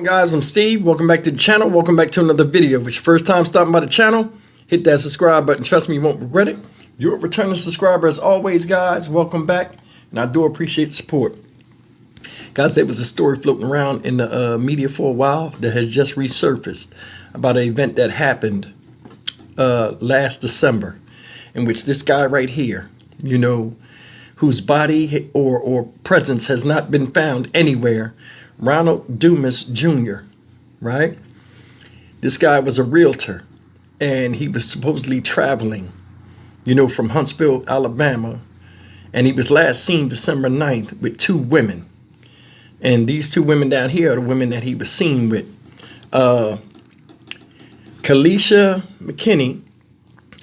Guys, I'm Steve. Welcome back to the channel. Welcome back to another video. If it's your first time stopping by the channel, hit that subscribe button. Trust me, you won't regret it. If you're a returning subscriber, as always, guys, welcome back. And I do appreciate the support. Guys, there was a story floating around in the media for a while that has just resurfaced about an event that happened last December, in which this guy right here, you know, whose body or presence has not been found anywhere, Ronald Dumas Jr., right? This guy was a realtor, and he was supposedly traveling, you know, from Huntsville, Alabama, and he was last seen December 9th with two women. And these two women down here are the women that he was seen with. Kalisha McKinney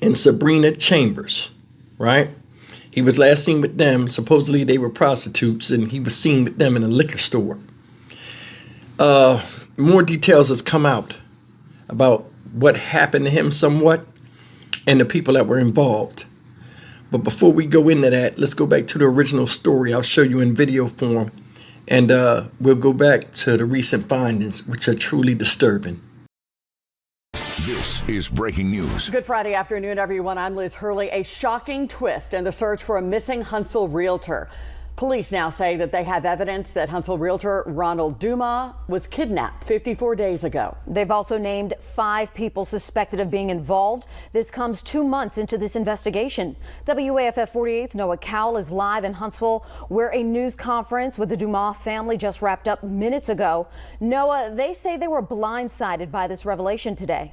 and Sabrina Chambers, right? He was last seen with them. Supposedly they were prostitutes, and he was seen with them in a liquor store. More details has come out about what happened to him somewhat and the people that were involved. But before we go into that, let's go back to the original story. I'll show you in video form, and we'll go back to the recent findings, which are truly disturbing. This is breaking news. Good Friday afternoon, everyone. I'm Liz Hurley. A shocking twist in the search for a missing Huntsville realtor. Police now say that they have evidence that Huntsville realtor Ronald Dumas was kidnapped 54 days ago. They've also named 5 people suspected of being involved. This comes 2 months into this investigation. WAFF 48's Noah Cowell is live in Huntsville, where a news conference with the Dumas family just wrapped up minutes ago. Noah, they say they were blindsided by this revelation today.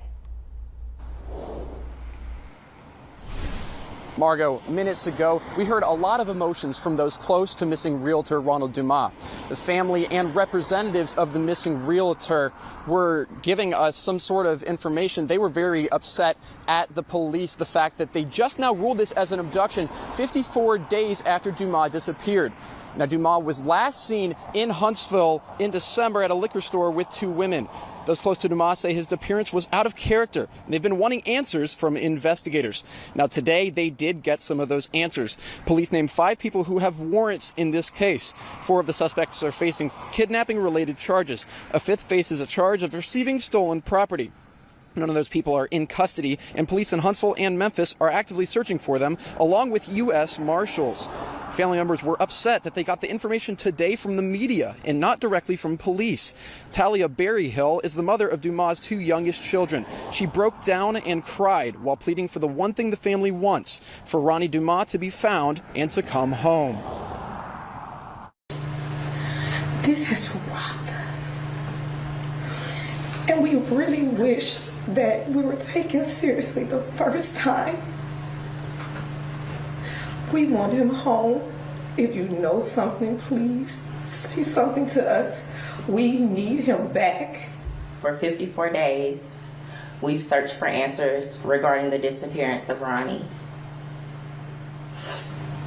Margot, minutes ago, we heard a lot of emotions from those close to missing realtor Ronald Dumas. The family and representatives of the missing realtor were giving us some sort of information. They were very upset at the police, the fact that they just now ruled this as an abduction 54 days after Dumas disappeared. Now, Dumas was last seen in Huntsville in December at a liquor store with 2 women. Those close to Dumas say his appearance was out of character, and they've been wanting answers from investigators. Now, today, they did get some of those answers. Police named 5 people who have warrants in this case. 4 of the suspects are facing kidnapping-related charges. A 5th faces a charge of receiving stolen property. None of those people are in custody, and police in Huntsville and Memphis are actively searching for them, along with U.S. Marshals. Family members were upset that they got the information today from the media and not directly from police. Talia Berryhill is the mother of Dumas' 2 youngest children. She broke down and cried while pleading for the one thing the family wants, for Ronnie Dumas to be found and to come home. This has rocked us, and we really wish that we were taken seriously the first time. We want him home. If you know something, please say something to us. We need him back. For 54 days, we've searched for answers regarding the disappearance of Ronnie.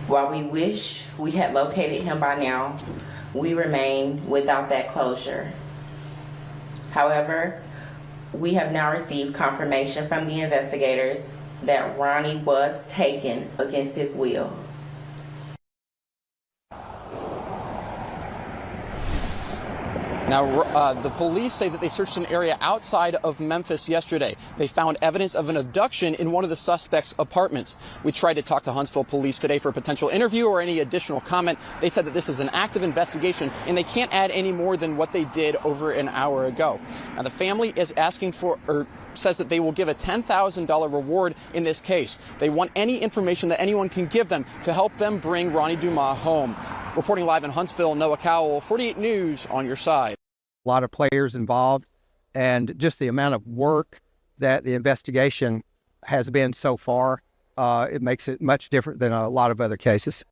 While we wish we had located him by now, we remain without that closure. However, we have now received confirmation from the investigators that Ronnie was taken against his will. Now, the police say that they searched an area outside of Memphis yesterday. They found evidence of an abduction in one of the suspects' apartments. We tried to talk to Huntsville police today for a potential interview or any additional comment. They said that this is an active investigation and they can't add any more than what they did over an hour ago. Now, the family is asking for, or says that they will give a $10,000 reward in this case. They want any information that anyone can give them to help them bring Ronnie Dumas home. Reporting live in Huntsville, Noah Cowell, 48 News, on your side. A lot of players involved, and just the amount of work that the investigation has been so far, it makes it much different than a lot of other cases.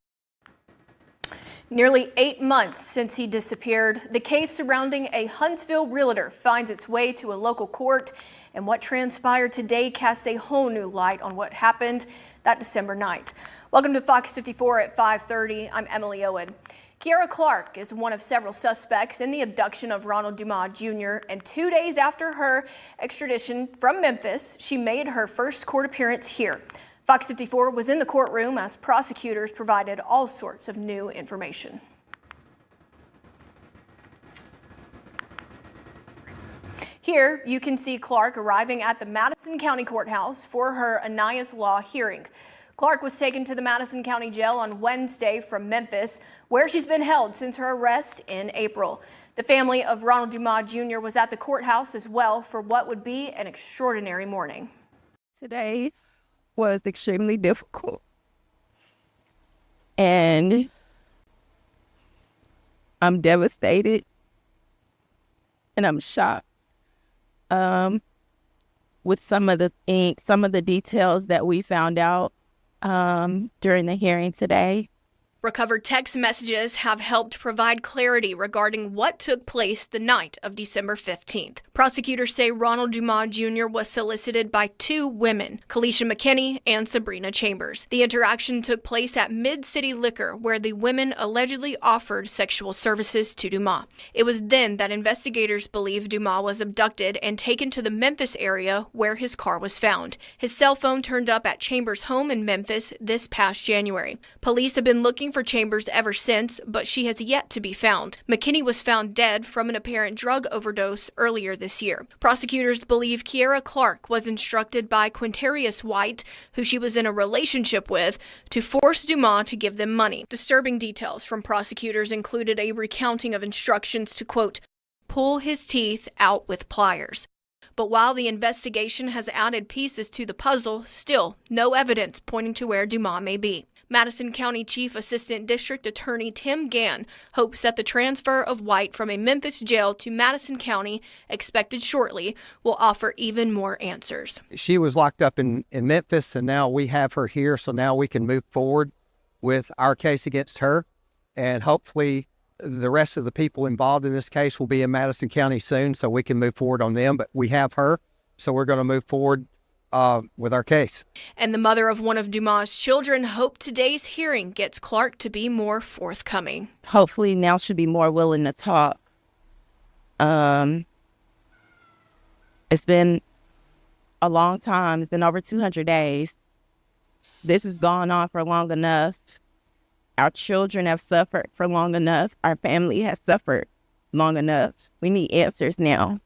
Nearly 8 months since he disappeared, the case surrounding a Huntsville realtor finds its way to a local court, and what transpired today casts a whole new light on what happened that December night. Welcome to Fox 54 at 5:30. I'm Emily Owen. Kiara Clark is one of several suspects in the abduction of Ronald Dumas Jr., and 2 days after her extradition from Memphis, she made her first court appearance here. Fox 54 was in the courtroom as prosecutors provided all sorts of new information. Here, you can see Clark arriving at the Madison County Courthouse for her Anais Law hearing. Clark was taken to the Madison County Jail on Wednesday from Memphis, where she's been held since her arrest in April. The family of Ronald Dumas Jr. was at the courthouse as well for what would be an extraordinary morning. Today was extremely difficult, and I'm devastated and I'm shocked with some of the details that we found out during the hearing today. Recovered text messages have helped provide clarity regarding what took place the night of December 15th. Prosecutors say Ronald Dumas Jr. was solicited by two women, Kalisha McKinney and Sabrina Chambers. The interaction took place at Mid-City Liquor, where the women allegedly offered sexual services to Dumas. It was then that investigators believe Dumas was abducted and taken to the Memphis area where his car was found. His cell phone turned up at Chambers' home in Memphis this past January. Police have been looking for Chambers ever since, but she has yet to be found. McKinney was found dead from an apparent drug overdose earlier this year. Prosecutors believe Kiera Clark was instructed by Quintarius White, who she was in a relationship with, to force Dumas to give them money. Disturbing details from prosecutors included a recounting of instructions to, quote, pull his teeth out with pliers. But while the investigation has added pieces to the puzzle, still no evidence pointing to where Dumas may be. Madison County Chief Assistant District Attorney Tim Gann hopes that the transfer of White from a Memphis jail to Madison County, expected shortly, will offer even more answers. She was locked up in Memphis, and now we have her here, so now we can move forward with our case against her, and hopefully the rest of the people involved in this case will be in Madison County soon, so we can move forward on them. But we have her, so we're going to move forward with our case. And the mother of one of Dumas' children hoped today's hearing gets Clark to be more forthcoming. Hopefully now she'll be more willing to talk. It's been a long time. It's been over 200 days. This has gone on for long enough. Our children have suffered for long enough. Our family has suffered long enough. We need answers now.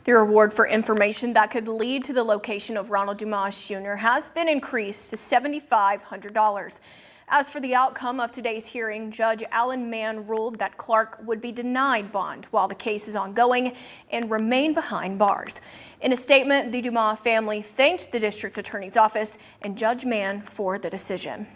The reward for information that could lead to the location of Ronald Dumas Jr. has been increased to $7,500. As for the outcome of today's hearing, Judge Alan Mann ruled that Clark would be denied bond while the case is ongoing and remain behind bars. In a statement, the Dumas family thanked the district attorney's office and Judge Mann for the decision.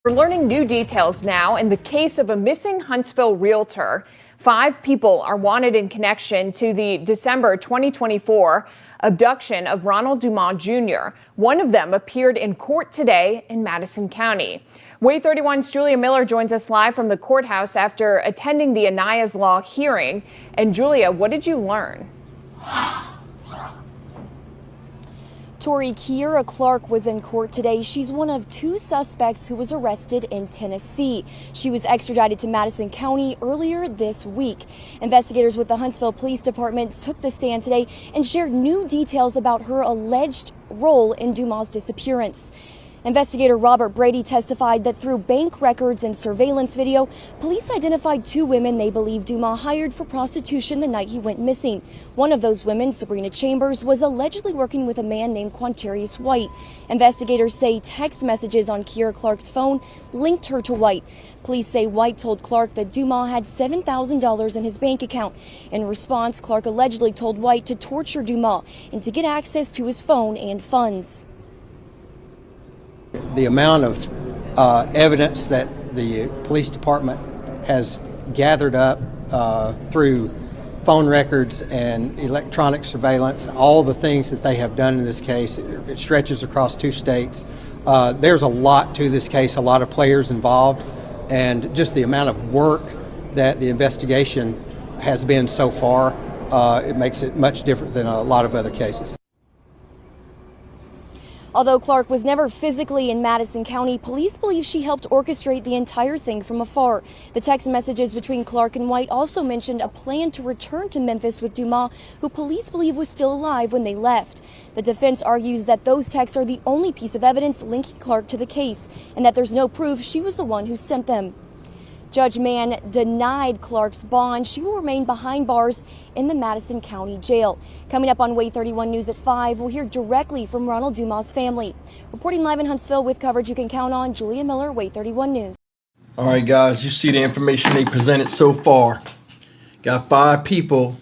We're learning new details now in the case of a missing Huntsville realtor. 5 people are wanted in connection to the December 2024 abduction of Ronald Dumas Jr. One of them appeared in court today in Madison County. Way 31's Julia Miller joins us live from the courthouse after attending the Anais Law hearing. And Julia, what did you learn? Tori, Kiera Clark was in court today. She's one of 2 suspects who was arrested in Tennessee. She was extradited to Madison County earlier this week. Investigators with the Huntsville Police Department took the stand today and shared new details about her alleged role in Dumas' disappearance. Investigator Robert Brady testified that through bank records and surveillance video, police identified 2 women they believe Dumas hired for prostitution the night he went missing. One of those women, Sabrina Chambers, was allegedly working with a man named Quintarius White. Investigators say text messages on Kiera Clark's phone linked her to White. Police say White told Clark that Dumas had $7,000 in his bank account. In response, Clark allegedly told White to torture Dumas and to get access to his phone and funds. The amount of evidence that the police department has gathered up through phone records and electronic surveillance, all the things that they have done in this case, it stretches across 2 states. There's a lot to this case, a lot of players involved, and just the amount of work that the investigation has been so far, it makes it much different than a lot of other cases. Although Clark was never physically in Madison County, police believe she helped orchestrate the entire thing from afar. The text messages between Clark and White also mentioned a plan to return to Memphis with Dumas, who police believe was still alive when they left. The defense argues that those texts are the only piece of evidence linking Clark to the case, and that there's no proof she was the one who sent them. Judge Mann denied Clark's bond. She will remain behind bars in the Madison County Jail. Coming up on Way 31 News at 5, we'll hear directly from Ronald Dumas' family. Reporting live in Huntsville with coverage you can count on, Julia Miller, Way 31 News. All right, guys, you see the information they presented so far. Got 5 people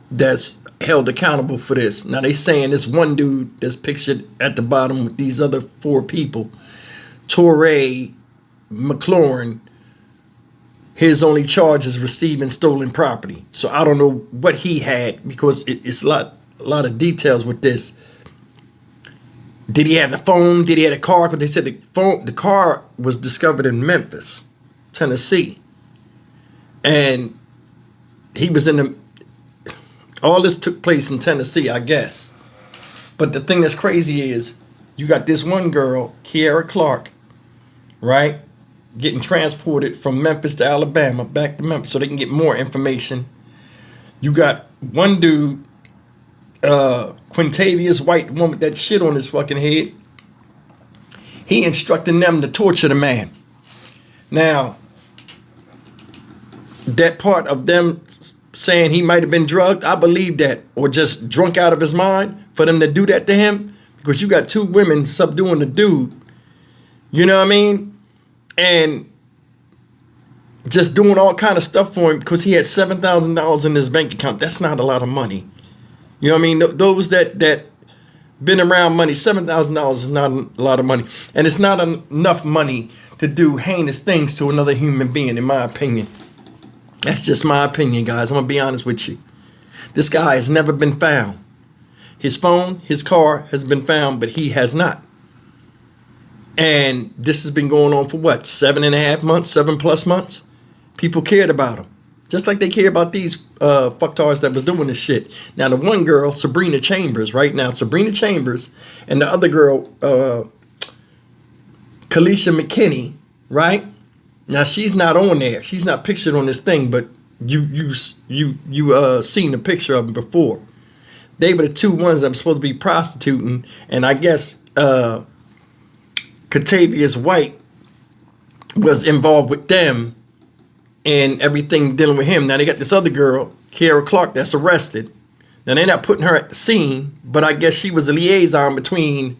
that's held accountable for this. Now they saying this one dude that's pictured at the bottom with these other 4 people, Torrey McLaurin, his only charge is receiving stolen property. So I don't know what he had, because it's a lot of details with this. Did he have the phone? Did he have a car? Because they said the car was discovered in Memphis, Tennessee. And he was all this took place in Tennessee, I guess. But the thing that's crazy is you got this one girl, Kiara Clark, right? Getting transported from Memphis to Alabama, back to Memphis so they can get more information. You got one dude, Quintavious White, the one with that shit on his fucking head. He instructing them to torture the man. Now, that part of them saying he might have been drugged, I believe that, or just drunk out of his mind for them to do that to him, because you got 2 women subduing the dude. You know what I mean? And just doing all kind of stuff for him because he had $7,000 in his bank account. That's not a lot of money. You know what I mean? Those that been around money, $7,000 is not a lot of money. And it's not enough money to do heinous things to another human being, in my opinion. That's just my opinion, guys. I'm going to be honest with you. This guy has never been found. His phone, his car has been found, but he has not. And this has been going on for what, 7.5 months, 7+ months? People cared about him. Just like they care about these fucktards that was doing this shit. Now, the one girl, Sabrina Chambers, right now, Sabrina Chambers, and the other girl, Kalisha McKinney, right? Now, she's not on there. She's not pictured on this thing, but you seen the picture of them before. They were the 2 ones that were supposed to be prostituting, and I guess Quintavious White was involved with them and everything dealing with him. Now they got this other girl, Kiara Clark, that's arrested. Now they're not putting her at the scene, but I guess she was a liaison between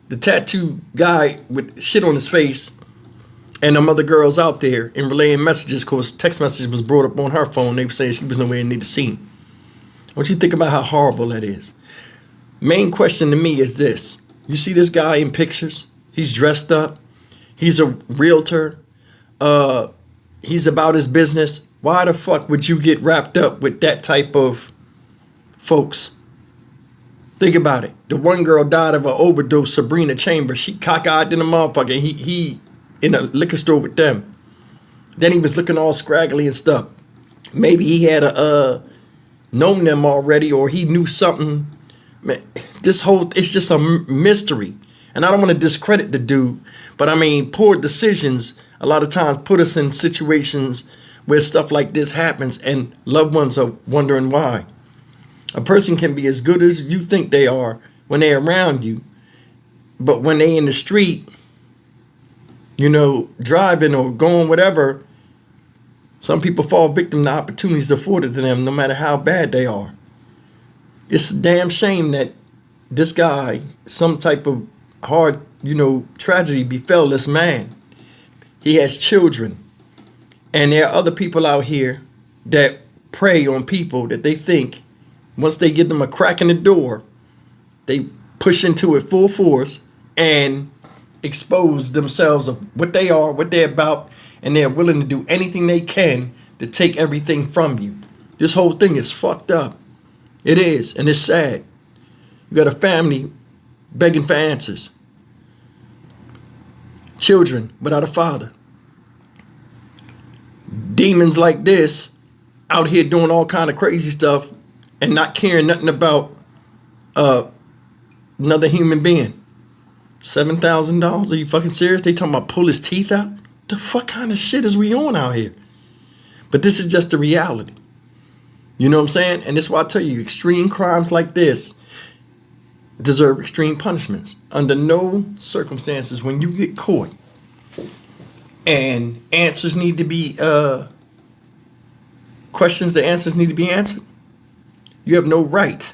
the tattoo guy with shit on his face and them other girls out there and relaying messages, because text message was brought up on her phone. They were saying she was nowhere near the scene. What you think about how horrible that is? Main question to me is this. You see this guy in pictures? He's dressed up. He's a realtor. He's about his business. Why the fuck would you get wrapped up with that type of folks? Think about it. The one girl died of an overdose, Sabrina Chambers. She cockeyed in a motherfucker. He in a liquor store with them. Then he was looking all scraggly and stuff. Maybe he had known them already, or he knew something. Man, it's just a mystery. And I don't want to discredit the dude, but I mean, poor decisions a lot of times put us in situations where stuff like this happens and loved ones are wondering why. A person can be as good as you think they are when they're around you, but when they in the street, you know, driving or going whatever, some people fall victim to opportunities afforded to them no matter how bad they are. It's a damn shame that this guy, some type of hard, tragedy befell this man. He has children. And there are other people out here that prey on people that they think once they give them a crack in the door, they push into it full force and expose themselves of what they are, what they're about, and they're willing to do anything they can to take everything from you. This whole thing is fucked up. It is, and it's sad. You got a family begging for answers. Children without a father. Demons like this out here doing all kind of crazy stuff and not caring nothing about another human being. $7,000? Are you fucking serious? They talking about pull his teeth out? The fuck kind of shit is we on out here? But this is just the reality. You know what I'm saying? And that's why I tell you, extreme crimes like this deserve extreme punishments. Under no circumstances, when you get caught and answers need to be questions, the answers need to be answered, you have no right,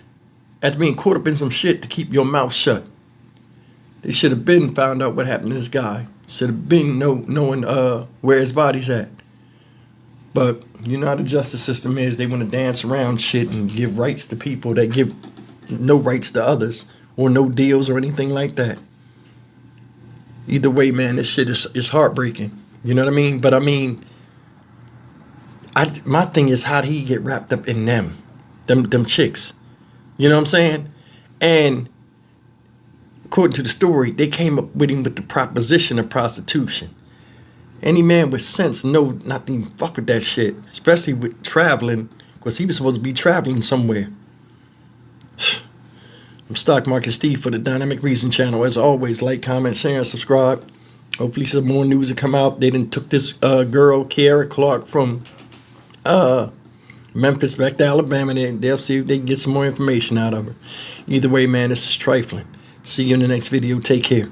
after being caught up in some shit, to keep your mouth shut. They should have been found out what happened to this guy. Should have been knowing where his body's at. But you know how the justice system is. They want to dance around shit and give rights to people that give no rights to others, or no deals or anything like that. Either way, man, this shit is heartbreaking. You know what I mean? But I mean, my thing is, how did he get wrapped up in them chicks? You know what I'm saying? And according to the story, they came up with him with the proposition of prostitution. Any man with sense know not to even fuck with that shit, especially with traveling, because he was supposed to be traveling somewhere. I'm Stock Market Steve for the Dynamic Reason channel. As always, like, comment, share, and subscribe. Hopefully some more news will come out. They done took this girl, Kiara Clark, from Memphis back to Alabama. They'll see if they can get some more information out of her. Either way, man, this is trifling. See you in the next video. Take care.